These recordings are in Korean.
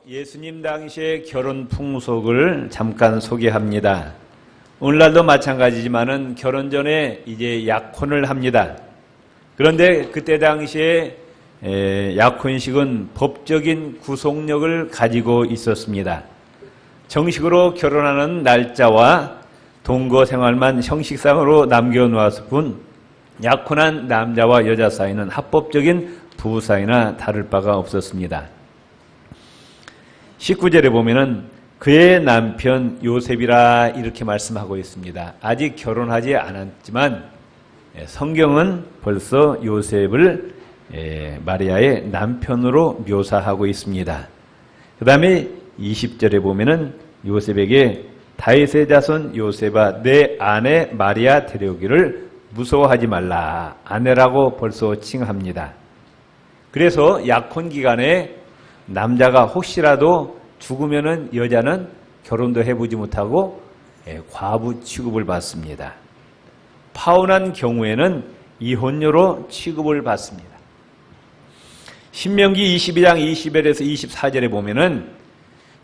예수님 당시의 결혼 풍속을 잠깐 소개합니다. 오늘날도 마찬가지지만은 결혼 전에 이제 약혼을 합니다. 그런데 그때 당시에 약혼식은 법적인 구속력을 가지고 있었습니다. 정식으로 결혼하는 날짜와 동거 생활만 형식상으로 남겨놓았을 뿐 약혼한 남자와 여자 사이는 합법적인 부부 사이나 다를 바가 없었습니다. 19절에 보면은 그의 남편 요셉이라 이렇게 말씀하고 있습니다. 아직 결혼하지 않았지만 성경은 벌써 요셉을 마리아의 남편으로 묘사하고 있습니다. 그 다음에 20절에 보면은 요셉에게 다윗의 자손 요셉아 내 아내 마리아 데려오기를 무서워하지 말라 아내라고 벌써 칭합니다. 그래서 약혼 기간에 남자가 혹시라도 죽으면은 여자는 결혼도 해보지 못하고 과부 취급을 받습니다. 파혼한 경우에는 이혼녀로 취급을 받습니다. 신명기 22장 20절에서 24절에 보면은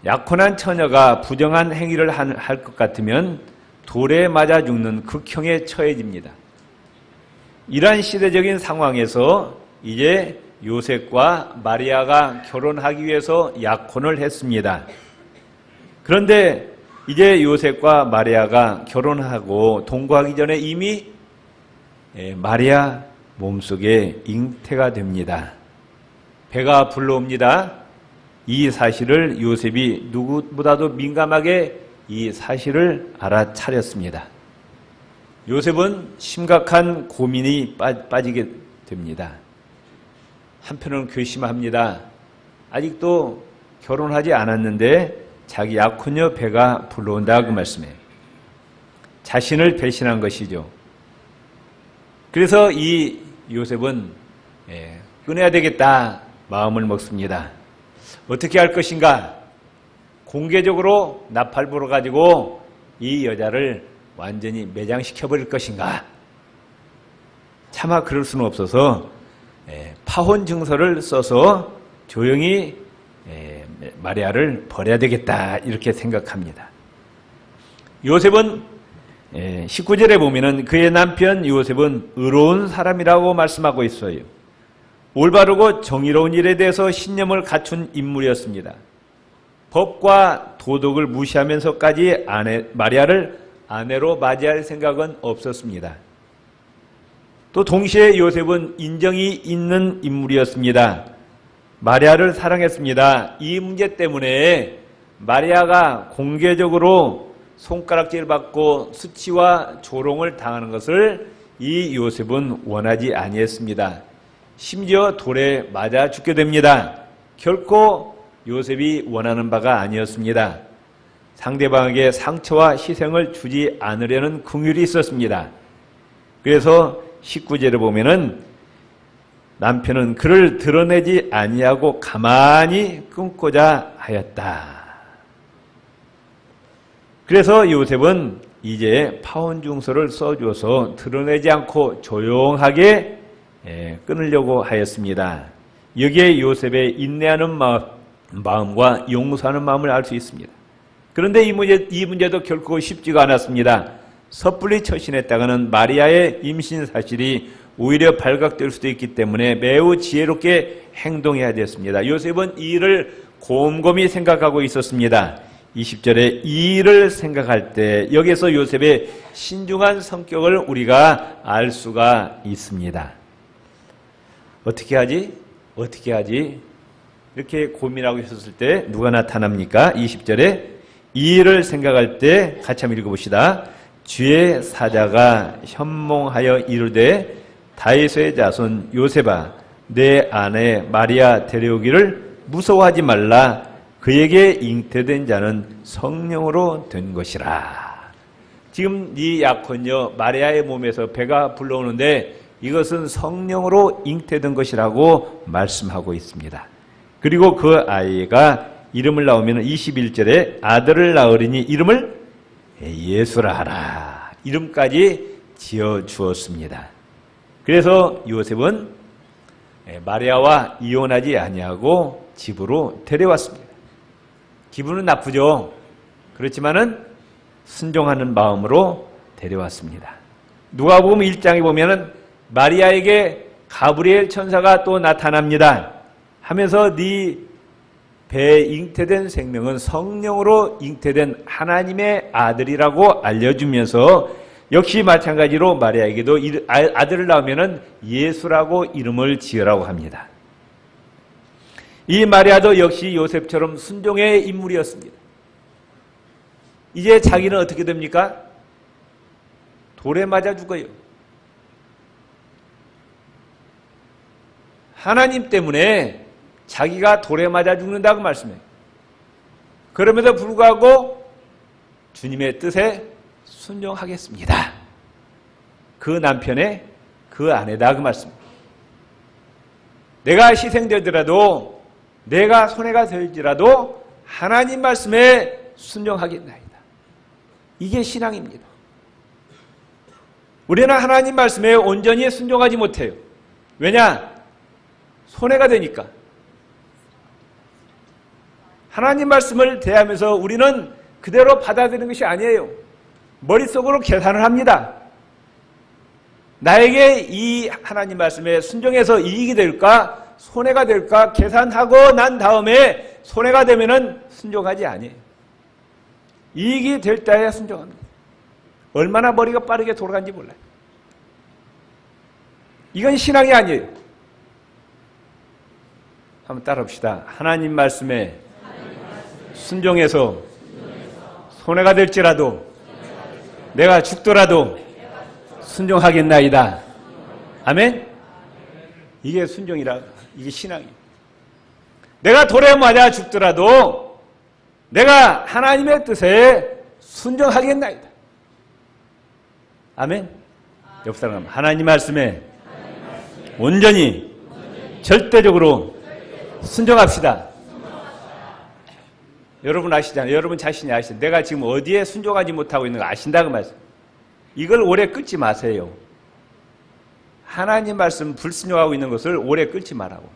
약혼한 처녀가 부정한 행위를 할 것 같으면 돌에 맞아 죽는 극형에 처해집니다. 이러한 시대적인 상황에서 이제 요셉과 마리아가 결혼하기 위해서 약혼을 했습니다. 그런데 이제 요셉과 마리아가 결혼하고 동거하기 전에 이미 마리아 몸속에 잉태가 됩니다. 배가 불러옵니다. 이 사실을 요셉이 누구보다도 민감하게 이 사실을 알아차렸습니다. 요셉은 심각한 고민이 빠지게 됩니다. 한편으로는 괘씸합니다. 아직도 결혼하지 않았는데 자기 약혼녀 배가 불러온다 그 말씀이에요. 자신을 배신한 것이죠. 그래서 이 요셉은 끊어야 되겠다 마음을 먹습니다. 어떻게 할 것인가? 공개적으로 나팔불어 가지고 이 여자를 완전히 매장시켜버릴 것인가? 차마 그럴 수는 없어서 파혼 증서를 써서 조용히 마리아를 버려야 되겠다 이렇게 생각합니다. 요셉은 19절에 보면은 그의 남편 요셉은 의로운 사람이라고 말씀하고 있어요. 올바르고 정의로운 일에 대해서 신념을 갖춘 인물이었습니다. 법과 도덕을 무시하면서까지 마리아를 아내로 맞이할 생각은 없었습니다. 또 동시에 요셉은 인정이 있는 인물이었습니다. 마리아를 사랑했습니다. 이 문제 때문에 마리아가 공개적으로 손가락질 받고 수치와 조롱을 당하는 것을 이 요셉은 원하지 아니했습니다. 심지어 돌에 맞아 죽게 됩니다. 결코 요셉이 원하는 바가 아니었습니다. 상대방에게 상처와 희생을 주지 않으려는 긍휼이 있었습니다. 그래서 19절에 보면은 남편은 그를 드러내지 아니하고 가만히 끊고자 하였다. 그래서 요셉은 이제 파혼 증서를 써줘서 드러내지 않고 조용하게 끊으려고 하였습니다. 여기에 요셉의 인내하는 마음과 용서하는 마음을 알 수 있습니다. 그런데 이 문제도 결코 쉽지가 않았습니다. 섣불리 처신했다가는 마리아의 임신 사실이 오히려 발각될 수도 있기 때문에 매우 지혜롭게 행동해야 됐습니다. 요셉은 이 일을 곰곰이 생각하고 있었습니다. 20절에 이 일을 생각할 때 여기서 요셉의 신중한 성격을 우리가 알 수가 있습니다. 어떻게 하지? 어떻게 하지? 이렇게 고민하고 있었을 때 누가 나타납니까? 20절에 이 일을 생각할 때 같이 한번 읽어봅시다. 주의 사자가 현몽하여 이르되 다윗의 자손 요셉아 내 아내 마리아 데려오기를 무서워하지 말라 그에게 잉태된 자는 성령으로 된 것이라. 지금 이 약혼녀 마리아의 몸에서 배가 불러오는데 이것은 성령으로 잉태된 것이라고 말씀하고 있습니다. 그리고 그 아이가 이름을 낳으면 21절에 아들을 낳으리니 이름을 예수라 하라. 이름까지 지어 주었습니다. 그래서 요셉은 마리아와 이혼하지 아니하고 집으로 데려왔습니다. 기분은 나쁘죠. 그렇지만은 순종하는 마음으로 데려왔습니다. 누가복음 1장에 보면은 마리아에게 가브리엘 천사가 또 나타납니다. 하면서 네 배에 잉태된 생명은 성령으로 잉태된 하나님의 아들이라고 알려주면서 역시 마찬가지로 마리아에게도 아들을 낳으면은 예수라고 이름을 지으라고 합니다. 이 마리아도 역시 요셉처럼 순종의 인물이었습니다. 이제 자기는 어떻게 됩니까? 돌에 맞아 죽어요. 하나님 때문에 자기가 돌에 맞아 죽는다고 말씀해요. 그럼에도 불구하고 주님의 뜻에 순종하겠습니다. 그 남편의 그 아내다 그 말씀입니다. 내가 희생되더라도 내가 손해가 될지라도 하나님 말씀에 순종하겠나이다. 이게 신앙입니다. 우리는 하나님 말씀에 온전히 순종하지 못해요. 왜냐? 손해가 되니까. 하나님 말씀을 대하면서 우리는 그대로 받아들이는 것이 아니에요. 머릿속으로 계산을 합니다. 나에게 이 하나님 말씀에 순종해서 이익이 될까? 손해가 될까? 계산하고 난 다음에 손해가 되면은 순종하지 아니에요. 이익이 될 때에 순종합니다. 얼마나 머리가 빠르게 돌아간지 몰라요. 이건 신앙이 아니에요. 한번 따라합시다. 하나님 말씀에 순종해서 손해가 될지라도 내가 죽더라도 순종하겠나이다. 아멘? 이게 순종이라, 이게 신앙이에요. 내가 돌에 맞아 죽더라도 내가 하나님의 뜻에 순종하겠나이다. 아멘? 옆 사람, 하나님 말씀에 온전히 절대적으로 순종합시다. 여러분 아시잖아요. 여러분 자신이 아시죠. 내가 지금 어디에 순종하지 못하고 있는 거 아신다고 말씀. 이걸 오래 끌지 마세요. 하나님 말씀 불순종하고 있는 것을 오래 끌지 말라고.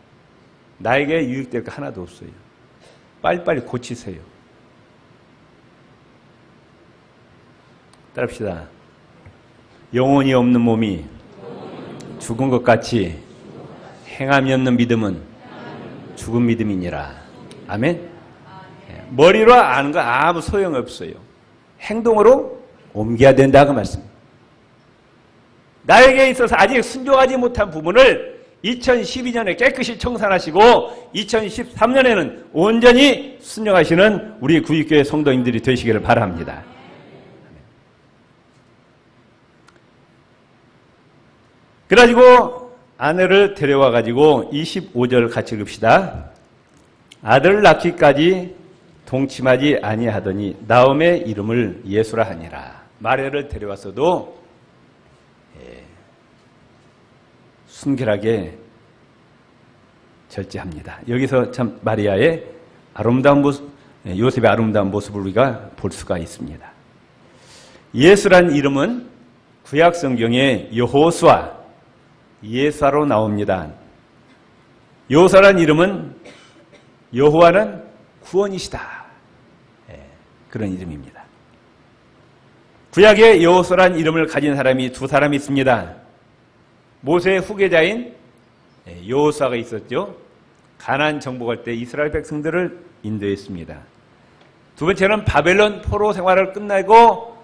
나에게 유익될 거 하나도 없어요. 빨리빨리 고치세요. 따라합시다. 영혼이 없는 몸이 죽은 것 같이 행함이 없는 믿음은 죽은 믿음이니라. 아멘? 머리로 아는 거 아무 소용없어요. 행동으로 옮겨야 된다고 말씀입니다. 나에게 있어서 아직 순종하지 못한 부분을 2012년에 깨끗이 청산하시고 2013년에는 온전히 순종하시는 우리 구익교회 성도님들이 되시기를 바랍니다. 그래가지고 아내를 데려와가지고 25절 같이 읽읍시다. 아들을 낳기까지 동침하지 아니하더니 나음의 이름을 예수라 하니라. 마리아를 데려왔어도 순결하게 절제합니다. 여기서 참 마리아의 아름다운 모습, 요셉의 아름다운 모습을 우리가 볼 수가 있습니다. 예수란 이름은 구약 성경에 여호수아, 예사로 나옵니다. 여호수아란 이름은 여호와는 구원이시다. 그런 이름입니다. 구약에 여호수아란 이름을 가진 사람이 두 사람이 있습니다. 모세의 후계자인 여호수아가 있었죠. 가나안 정복할 때 이스라엘 백성들을 인도했습니다. 두 번째는 바벨론 포로 생활을 끝내고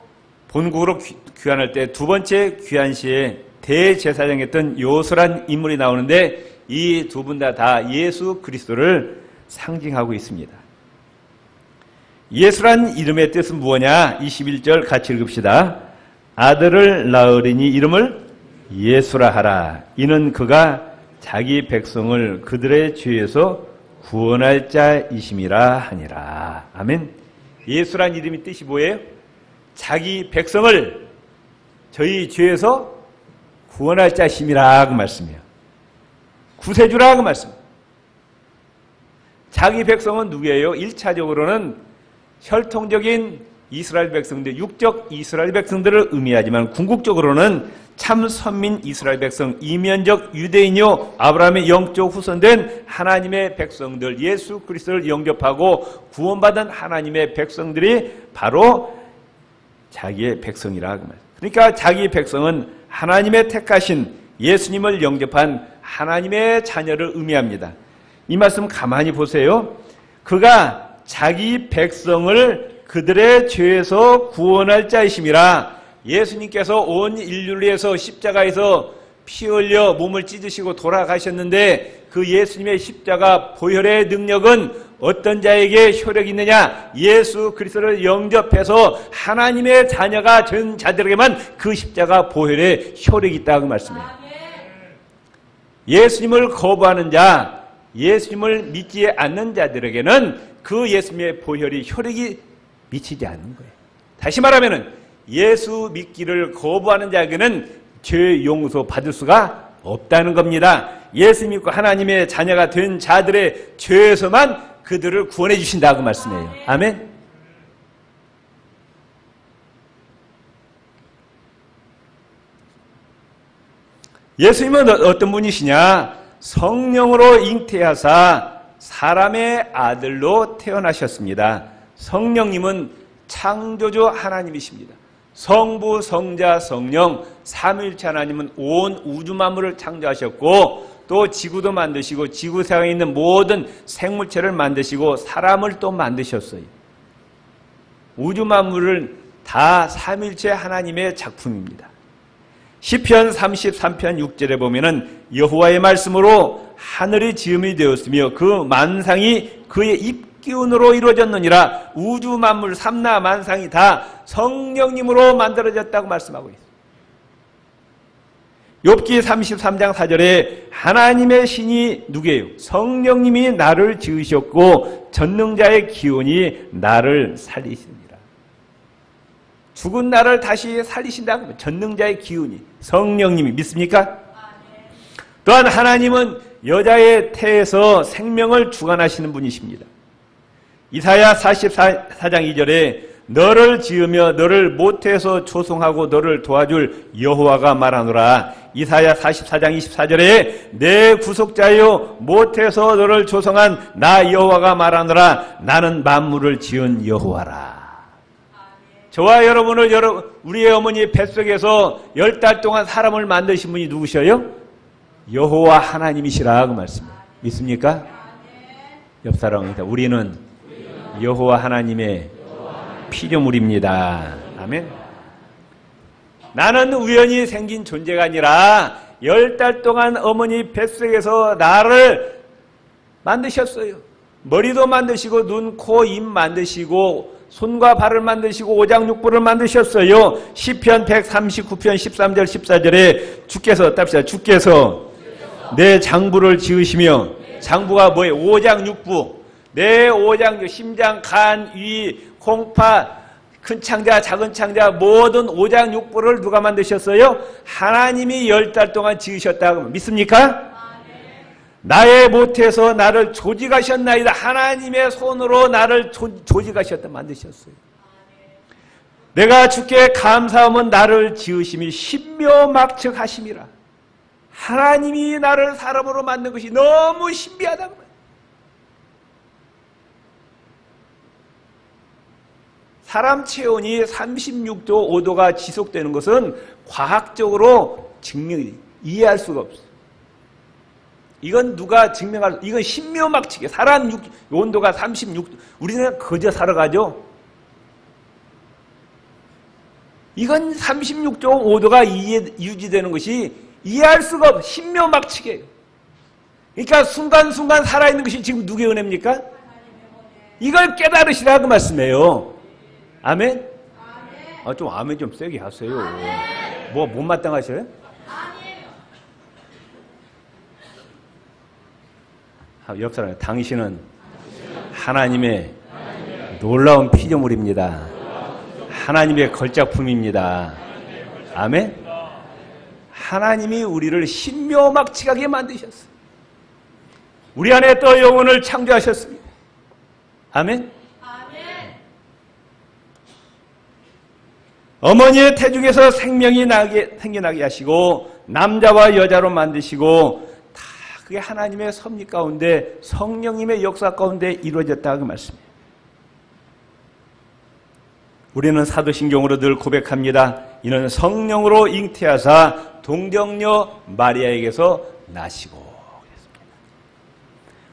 본국으로 귀환할 때 두 번째 귀환 시에 대제사장했던 여호수아란 인물이 나오는데 이 두 분 다 예수 그리스도를 상징하고 있습니다. 예수란 이름의 뜻은 무엇이냐? 21절 같이 읽읍시다. 아들을 낳으리니 이름을 예수라 하라. 이는 그가 자기 백성을 그들의 죄에서 구원할 자이심이라 하니라. 아멘. 예수란 이름의 뜻이 뭐예요? 자기 백성을 저희 죄에서 구원할 자심이라 그 말씀이에요. 구세주라 그 말씀. 자기 백성은 누구예요? 1차적으로는 혈통적인 이스라엘 백성들, 육적 이스라엘 백성들을 의미하지만 궁극적으로는 참 선민 이스라엘 백성, 이면적 유대인이요 아브라함의 영적 후손된 하나님의 백성들, 예수 그리스도를 영접하고 구원받은 하나님의 백성들이 바로 자기의 백성이라. 그러니까 자기의 백성은 하나님의 택하신 예수님을 영접한 하나님의 자녀를 의미합니다. 이 말씀 가만히 보세요. 그가 자기 백성을 그들의 죄에서 구원할 자이심이라. 예수님께서 온 인류를 위해서 십자가에서 피 흘려 몸을 찢으시고 돌아가셨는데 그 예수님의 십자가 보혈의 능력은 어떤 자에게 효력이 있느냐? 예수 그리스도를 영접해서 하나님의 자녀가 된 자들에게만 그 십자가 보혈의 효력이 있다고 말씀해요. 예수님을 거부하는 자, 예수님을 믿지 않는 자들에게는 그 예수님의 보혈이 효력이 미치지 않는 거예요. 다시 말하면 예수 믿기를 거부하는 자에게는 죄 용서 받을 수가 없다는 겁니다. 예수 믿고 하나님의 자녀가 된 자들의 죄에서만 그들을 구원해 주신다고 말씀해요. 아멘. 예수님은 어떤 분이시냐? 성령으로 잉태하사 사람의 아들로 태어나셨습니다. 성령님은 창조주 하나님이십니다. 성부, 성자, 성령, 삼위일체 하나님은 온 우주 만물을 창조하셨고 또 지구도 만드시고 지구상에 있는 모든 생물체를 만드시고 사람을 또 만드셨어요. 우주 만물을 다 삼위일체 하나님의 작품입니다. 시편 33편 6절에 보면은 여호와의 말씀으로 하늘이 지음이 되었으며 그 만상이 그의 입기운으로 이루어졌느니라. 우주 만물 삼라 만상이 다 성령님으로 만들어졌다고 말씀하고 있어요. 욥기 33장 4절에 하나님의 신이 누구예요? 성령님이 나를 지으셨고 전능자의 기운이 나를 살리십니다. 죽은 나를 다시 살리신다고. 전능자의 기운이 성령님이. 믿습니까? 또한 하나님은 여자의 태에서 생명을 주관하시는 분이십니다. 이사야 44장 2절에 너를 지으며 너를 모태에서 조성하고 너를 도와줄 여호와가 말하노라. 이사야 44장 24절에 내 구속자여 모태에서 너를 조성한 나 여호와가 말하노라. 나는 만물을 지은 여호와라. 저와 여러분을 우리의 어머니 뱃속에서 10달 동안 사람을 만드신 분이 누구셔요? 여호와 하나님이시라고 말씀해요. 믿습니까? 옆 사람입니다. 우리는 여호와 하나님의 피조물입니다. 아멘. 나는 우연히 생긴 존재가 아니라 10달 동안 어머니 뱃속에서 나를 만드셨어요. 머리도 만드시고 눈, 코, 입 만드시고 손과 발을 만드시고 오장육부를 만드셨어요. 시편 139편 13절 14절에 주께서 답시다. 주께서 내 장부를 지으시며 장부가 뭐예요? 오장육부. 내 오장육, 심장, 간, 위, 콩파, 큰 창자, 작은 창자 모든 오장육부를 누가 만드셨어요? 하나님이 10달 동안 지으셨다고 믿습니까? 나의 못에서 나를 조직하셨나이다. 하나님의 손으로 나를 조직하셨다. 만드셨어요. 내가 주께 감사하면 나를 지으심이 신묘막측하심이라. 하나님이 나를 사람으로 만든 것이 너무 신비하다고. 사람 체온이 36도 5도가 지속되는 것은 과학적으로 이해할 수가 없어요. 이건 누가 증명할, 이건 신묘막측이에요. 사람 온도가 36도. 우리는 거저 살아가죠. 이건 36도 5도가 유지되는 것이 이해할 수가 없어요. 신묘막측이에요. 그러니까 순간순간 살아있는 것이 지금 누구의 은혜입니까? 이걸 깨달으시라고 말씀해요. 아멘? 좀 아멘 좀 세게 하세요. 뭐 못마땅하셔요? 옆 사람에 당신은 하나님의 놀라운 피조물입니다. 하나님의 걸작품입니다. 아멘? 하나님이 우리를 신묘막측하게 만드셨어요. 우리 안에 또 영혼을 창조하셨습니다. 아멘? 어머니의 태중에서 생명이 생겨나게 하시고 남자와 여자로 만드시고 다 그게 하나님의 섭리 가운데 성령님의 역사 가운데 이루어졌다 그 말씀이에요. 우리는 사도신경으로 늘 고백합니다. 이는 성령으로 잉태하사 동정녀 마리아에게서 나시고.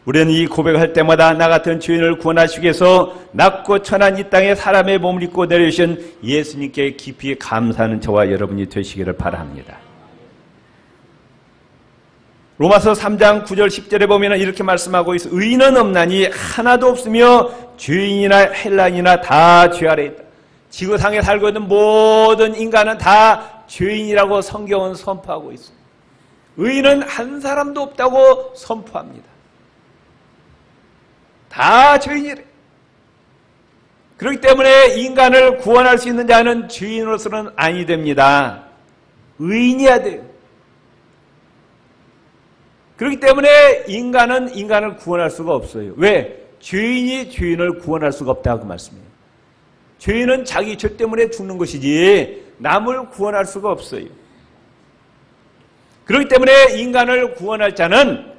우리는 이 고백을 할 때마다 나 같은 죄인을 구원하시기 위해서 낮고 천한 이 땅에 사람의 몸을 입고 내려오신 예수님께 깊이 감사하는 저와 여러분이 되시기를 바랍니다. 로마서 3장 9절 10절에 보면 이렇게 말씀하고 있어. 의인은 없나니 하나도 없으며 죄인이나 헬라인이나 다 죄 아래 있다. 지구상에 살고 있는 모든 인간은 다 죄인이라고 성경은 선포하고 있습니다. 의인은 한 사람도 없다고 선포합니다. 다 죄인이래. 그렇기 때문에 인간을 구원할 수 있는 자는 죄인으로서는 아니 됩니다. 의인이어야 돼요. 그렇기 때문에 인간은 인간을 구원할 수가 없어요. 왜? 죄인이 죄인을 구원할 수가 없다고 말씀해요. 죄인은 자기 죄 때문에 죽는 것이지 남을 구원할 수가 없어요. 그렇기 때문에 인간을 구원할 자는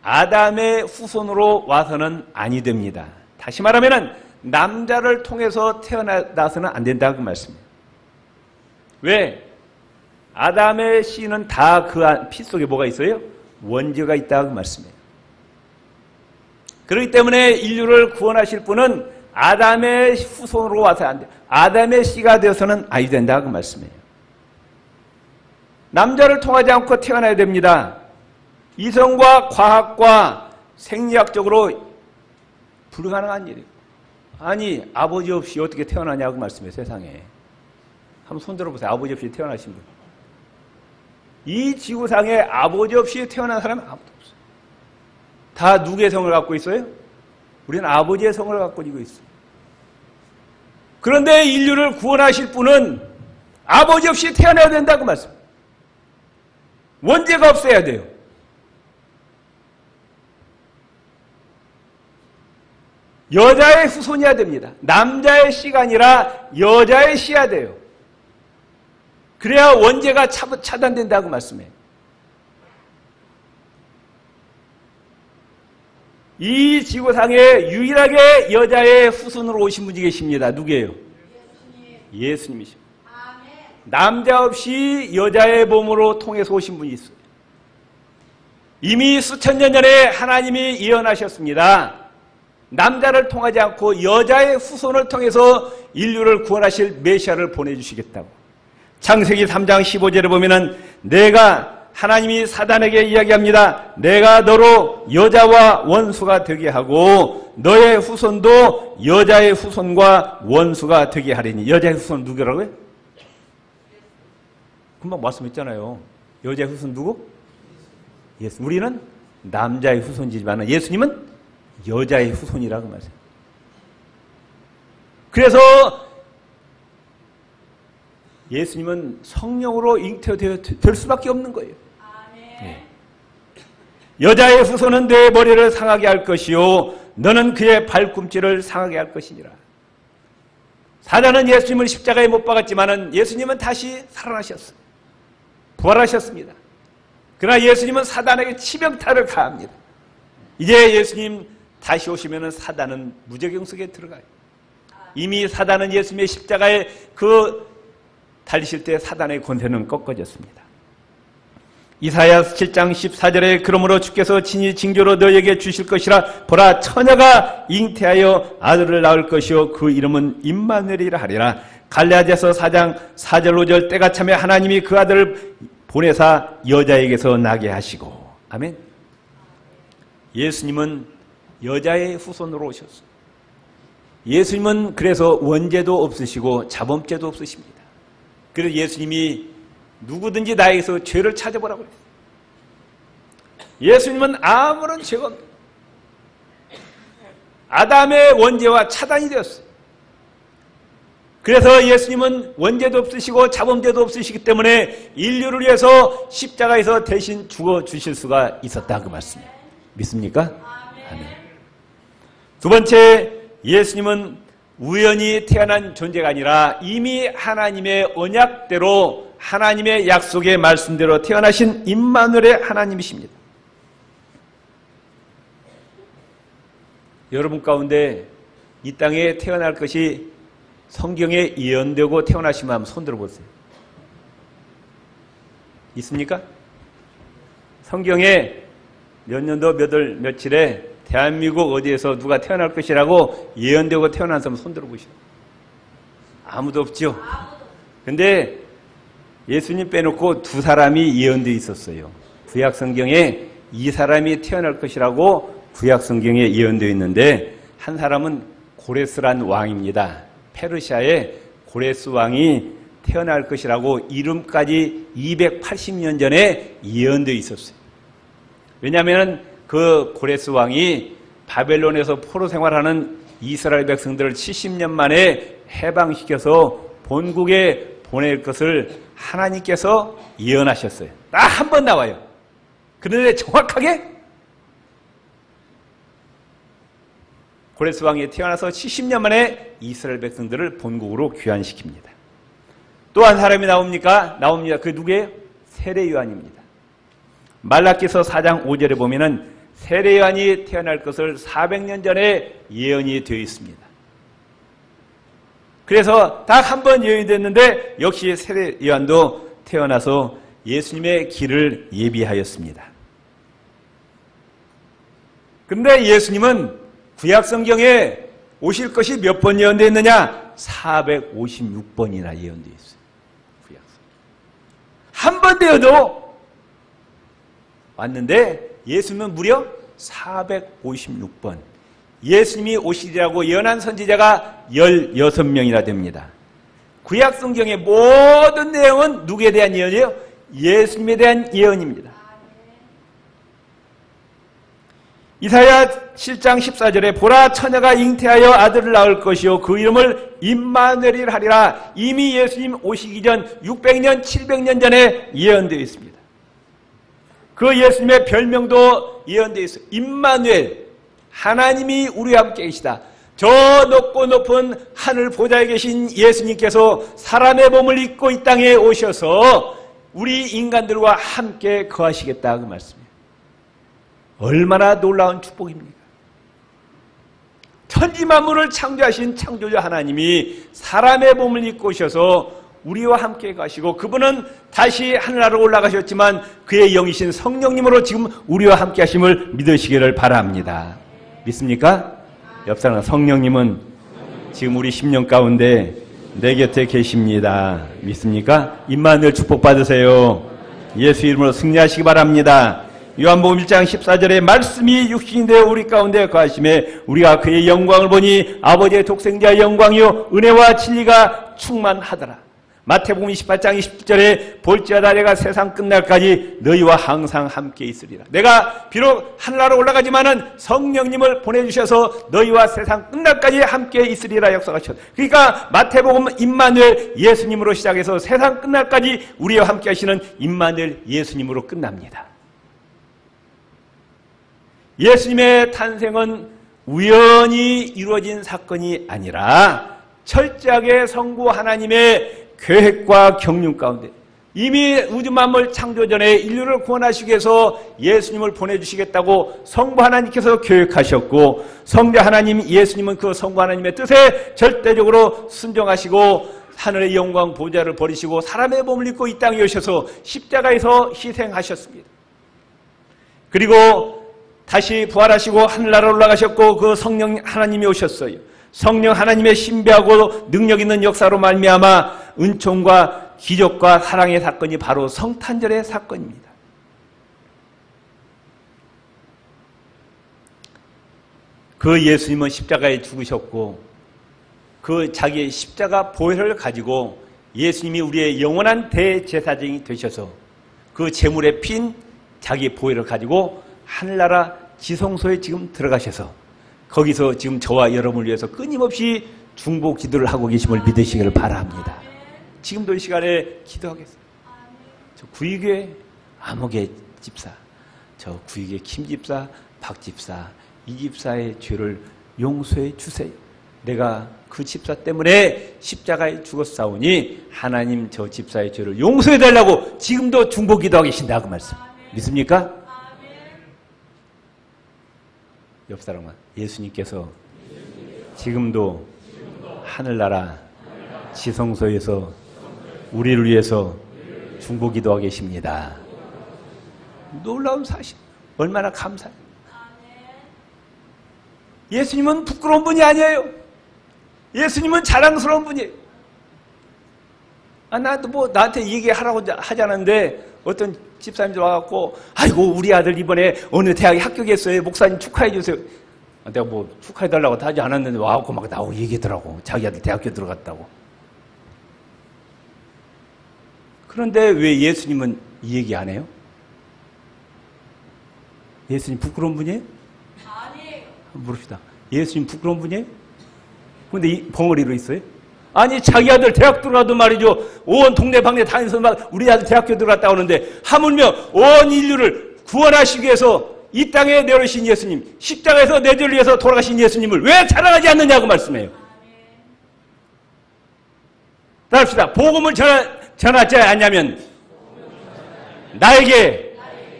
아담의 후손으로 와서는 아니 됩니다. 다시 말하면 남자를 통해서 태어나서는 안 된다고 말씀이에요. 왜? 아담의 씨는 다 그 피 속에 뭐가 있어요? 원죄가 있다고 말씀이에요. 그렇기 때문에 인류를 구원하실 분은 아담의 후손으로 와서 안 돼요. 아담의 씨가 되어서는 아니 된다고 말씀이에요. 남자를 통하지 않고 태어나야 됩니다. 이성과 과학과 생리학적으로 불가능한 일이에요. 아니 아버지 없이 어떻게 태어나냐고 말씀해요. 세상에. 한번 손 들어보세요. 아버지 없이 태어나신 분. 이 지구상에 아버지 없이 태어난 사람은 아무도 없어요. 다 누구의 성을 갖고 있어요? 우리는 아버지의 성을 갖고 있어요. 그런데 인류를 구원하실 분은 아버지 없이 태어나야 된다고 말씀해요. 원죄가 없어야 돼요. 여자의 후손이어야 됩니다. 남자의 씨가 아니라 여자의 씨야 돼요. 그래야 원죄가 차단된다고 말씀해요. 이 지구상에 유일하게 여자의 후손으로 오신 분이 계십니다. 누구예요? 예수님이십니다. 남자 없이 여자의 몸으로 통해서 오신 분이 있어요. 이미 수천 년 전에 하나님이 예언하셨습니다. 남자를 통하지 않고 여자의 후손을 통해서 인류를 구원하실 메시아를 보내주시겠다고. 창세기 3장 15절에 보면은 하나님이 사단에게 이야기합니다. 내가 너로 여자와 원수가 되게 하고 너의 후손도 여자의 후손과 원수가 되게 하리니. 여자의 후손 누구라고요? 금방 말씀했잖아요. 여자의 후손 누구? 예수. 우리는 남자의 후손이지만 예수님은 여자의 후손이라고 말해요. 그래서 예수님은 성령으로 잉태될 수밖에 없는 거예요. 네. 여자의 후손은 내 머리를 상하게 할 것이요 너는 그의 발꿈치를 상하게 할 것이니라. 사단은 예수님을 십자가에 못 박았지만 예수님은 다시 살아나셨어요. 부활하셨습니다. 그러나 예수님은 사단에게 치명타를 가합니다. 이제 예수님 다시 오시면 사단은 무적용 속에 들어가요. 이미 사단은 예수님의 십자가에 달리실 때 사단의 권세는 꺾어졌습니다. 이사야 7장 14절에 그러므로 주께서 친히 징조로 너에게 주실 것이라. 보라 처녀가 잉태하여 아들을 낳을 것이요 그 이름은 임마누엘이라 하리라. 갈라디아서 4장 4절 5절 때가 차며 하나님이 그 아들을 보내사 여자에게서 나게 하시고. 아멘. 예수님은 여자의 후손으로 오셨어요. 예수님은 그래서 원죄도 없으시고 자범죄도 없으십니다. 그래서 예수님이 누구든지 나에게서 죄를 찾아보라고 했어요. 예수님은 아무런 죄가 없는 아담의 원죄와 차단이 되었어요. 그래서 예수님은 원죄도 없으시고 자범죄도 없으시기 때문에 인류를 위해서 십자가에서 대신 죽어주실 수가 있었다 그 말씀이에요. 믿습니까? 아멘. 두 번째, 예수님은 우연히 태어난 존재가 아니라 이미 하나님의 언약대로 하나님의 약속의 말씀대로 태어나신 임마누엘의 하나님이십니다. 여러분 가운데 이 땅에 태어날 것이 성경에 예언되고 태어나시면 한번 손 들어보세요. 있습니까? 성경에 몇 년도 몇 월 며칠에 대한민국 어디에서 누가 태어날 것이라고 예언되고 태어난 사람 손 들어보시오. 아무도 없죠? 근데 예수님 빼놓고 두 사람이 예언되어 있었어요. 구약 성경에 이 사람이 태어날 것이라고 구약 성경에 예언되어 있는데 한 사람은 고레스란 왕입니다. 페르시아의 고레스 왕이 태어날 것이라고 이름까지 280년 전에 예언되어 있었어요. 왜냐하면 그 고레스 왕이 바벨론에서 포로 생활하는 이스라엘 백성들을 70년 만에 해방시켜서 본국에 보낼 것을 하나님께서 예언하셨어요. 딱 한 번 나와요. 그런데 정확하게 고레스 왕이 태어나서 70년 만에 이스라엘 백성들을 본국으로 귀환시킵니다. 또 한 사람이 나옵니까? 나옵니다. 그 누구예요? 세례 요한입니다. 말라기서 4장 5절에 보면은 세례 요한이 태어날 것을 400년 전에 예언이 되어 있습니다. 그래서 딱 한 번 예언이 됐는데 역시 세례 요한도 태어나서 예수님의 길을 예비하였습니다. 그런데 예수님은 구약 성경에 오실 것이 몇 번 예언되어 있느냐? 456번이나 예언되어 있어요. 구약 성경. 한 번 되어도 왔는데 예수님은 무려 456번. 예수님이 오시리라고 예언한 선지자가 16명이나 됩니다. 구약 성경의 모든 내용은 누구에 대한 예언이에요? 예수님에 대한 예언입니다. 이사야 7장 14절에 보라 처녀가 잉태하여 아들을 낳을 것이요 그 이름을 임마누엘이라 하리라. 이미 예수님 오시기 전 600년 700년 전에 예언되어 있습니다. 그 예수님의 별명도 예언되어 있어요. 임마누엘, 하나님이 우리와 함께 계시다. 저 높고 높은 하늘 보좌에 계신 예수님께서 사람의 몸을 입고 이 땅에 오셔서 우리 인간들과 함께 거하시겠다 그 말씀이에요. 얼마나 놀라운 축복입니까? 천지만물을 창조하신 창조주 하나님이 사람의 몸을 입고 오셔서 우리와 함께 가시고 그분은 다시 하늘나라로 올라가셨지만 그의 영이신 성령님으로 지금 우리와 함께 하심을 믿으시기를 바랍니다. 믿습니까? 옆 사람 성령님은 지금 우리 심령 가운데 내 곁에 계십니다. 믿습니까? 임마누엘 축복 받으세요. 예수 이름으로 승리하시기 바랍니다. 요한복음 1장 14절에 말씀이 육신이 되어 우리 가운데 거하심에 우리가 그의 영광을 보니 아버지의 독생자의 영광이요 은혜와 진리가 충만하더라. 마태복음 28장 20절에 볼지어다 내가 세상 끝날까지 너희와 항상 함께 있으리라. 내가 비록 하늘나라로 올라가지만은 성령님을 보내주셔서 너희와 세상 끝날까지 함께 있으리라 약속하셨다. 그러니까 마태복음 임마누엘 예수님으로 시작해서 세상 끝날까지 우리와 함께 하시는 임마누엘 예수님으로 끝납니다. 예수님의 탄생은 우연히 이루어진 사건이 아니라 철저하게 성부 하나님의 계획과 경륜 가운데 이미 우주 만물 창조 전에 인류를 구원하시기 위해서 예수님을 보내주시겠다고 성부 하나님께서 계획하셨고 성자 하나님 예수님은 그 성부 하나님의 뜻에 절대적으로 순종하시고 하늘의 영광 보좌를 버리시고 사람의 몸을 입고 이 땅에 오셔서 십자가에서 희생하셨습니다. 그리고 다시 부활하시고 하늘나라로 올라가셨고 그 성령 하나님이 오셨어요. 성령 하나님의 신비하고 능력 있는 역사로 말미암아 은총과 기적과 사랑의 사건이 바로 성탄절의 사건입니다. 그 예수님은 십자가에 죽으셨고 그 자기의 십자가 보혈을 가지고 예수님이 우리의 영원한 대제사장이 되셔서 그 제물에 핀 자기의 보혈을 가지고 하늘나라 지성소에 지금 들어가셔서 거기서 지금 저와 여러분을 위해서 끊임없이 중보 기도를 하고 계심을 믿으시기를 바랍니다. 지금도 이 시간에 기도하겠습니다. 저 구이교회 암흑의 집사, 저 구이교회 김 집사, 박 집사, 이 집사의 죄를 용서해 주세요. 내가 그 집사 때문에 십자가에 죽었사오니 하나님 저 집사의 죄를 용서해달라고 지금도 중보 기도하고 계신다 그 말씀. 믿습니까? 옆 사람아, 예수님께서 지금도 하늘나라 지성소에서 우리를 위해서 중보 기도하고 계십니다. 놀라운 사실. 얼마나 감사해요. 예수님은 부끄러운 분이 아니에요. 예수님은 자랑스러운 분이에요. 나도 뭐 나한테 얘기하라고 하지 않았는데 어떤 집사님들 와갖고 아이고 우리 아들 이번에 어느 대학에 합격했어요. 목사님 축하해 주세요. 내가 뭐 축하해달라고 하지 않았는데 와갖고 막 나오고 얘기하더라고. 자기 아들 대학교 들어갔다고. 그런데 왜 예수님은 이 얘기 안 해요? 예수님 부끄러운 분이에요? 아니에요. 물읍시다. 예수님 부끄러운 분이에요? 근데 이 벙어리로 있어요? 아니 자기 아들 대학 들어가도 말이죠. 온 동네 방네 다니면서 막 우리 아들 대학교 들어갔다 오는데 하물며 온 인류를 구원하시기 위해서 이 땅에 내려오신 예수님, 십자가에서 내 죄를 위해서 돌아가신 예수님을 왜 자랑하지 않느냐고 말씀해요. 따릅시다. 복음을 전하지 않냐면 나에게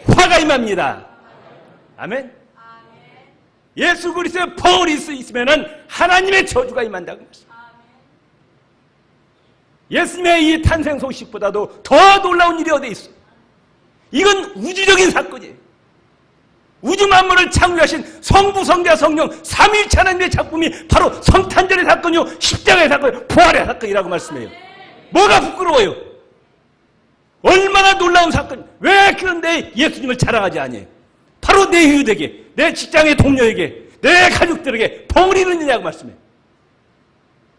화가 임합니다. 아멘. 예수 그리스도의 벙어리 있으면 하나님의 저주가 임한다고 말씀. 예수님의 이 탄생 소식보다도 더 놀라운 일이 어디 있어? 이건 우주적인 사건이에요. 우주 만물을 창조하신 성부, 성자, 성령 삼위일체 하나님의 작품이 바로 성탄절의 사건이요, 십자가의 사건, 부활의 사건이라고 말씀해요. 뭐가 부끄러워요? 얼마나 놀라운 사건. 왜 그런데 예수님을 자랑하지 않아요? 바로 내 이웃에게, 내 직장의 동료에게, 내 가족들에게 벙어리를 있느냐고 말씀해요.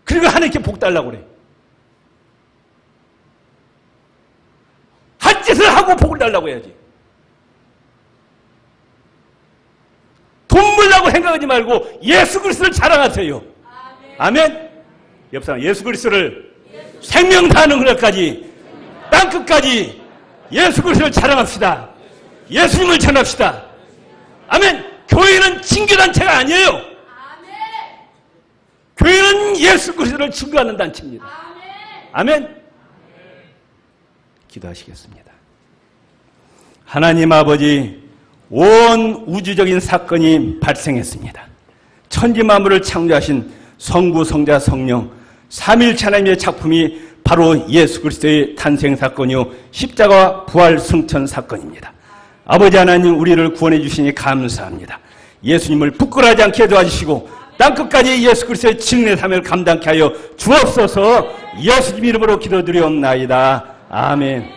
그리고 하나님께 복 달라고 그래요. 할 짓을 하고 복을 달라고 해야지. 돈 벌라고 생각하지 말고 예수 그리스도를 자랑하세요. 아멘. 옆 사람, 예수 그리스도를 생명 다하는 그날까지 땅끝까지 예수 그리스도를 자랑합시다. 예수님을 전합시다. 아멘. 교회는 친교단체가 아니에요. 교회는 예수 그리스도를 증거하는 단체입니다. 아멘. 기도하시겠습니다. 하나님 아버지, 온 우주적인 사건이 발생했습니다. 천지 만물을 창조하신 성부, 성자, 성령 삼위일체 하나님의 작품이 바로 예수 그리스도의 탄생 사건이요, 십자가와 부활 승천 사건입니다. 아버지 하나님, 우리를 구원해 주시니 감사합니다. 예수님을 부끄러워하지 않게 도와주시고 땅끝까지 예수 그리스도의 진리의 사명을 감당케 하여 주옵소서. 예수님 이름으로 기도드리옵나이다. 아멘.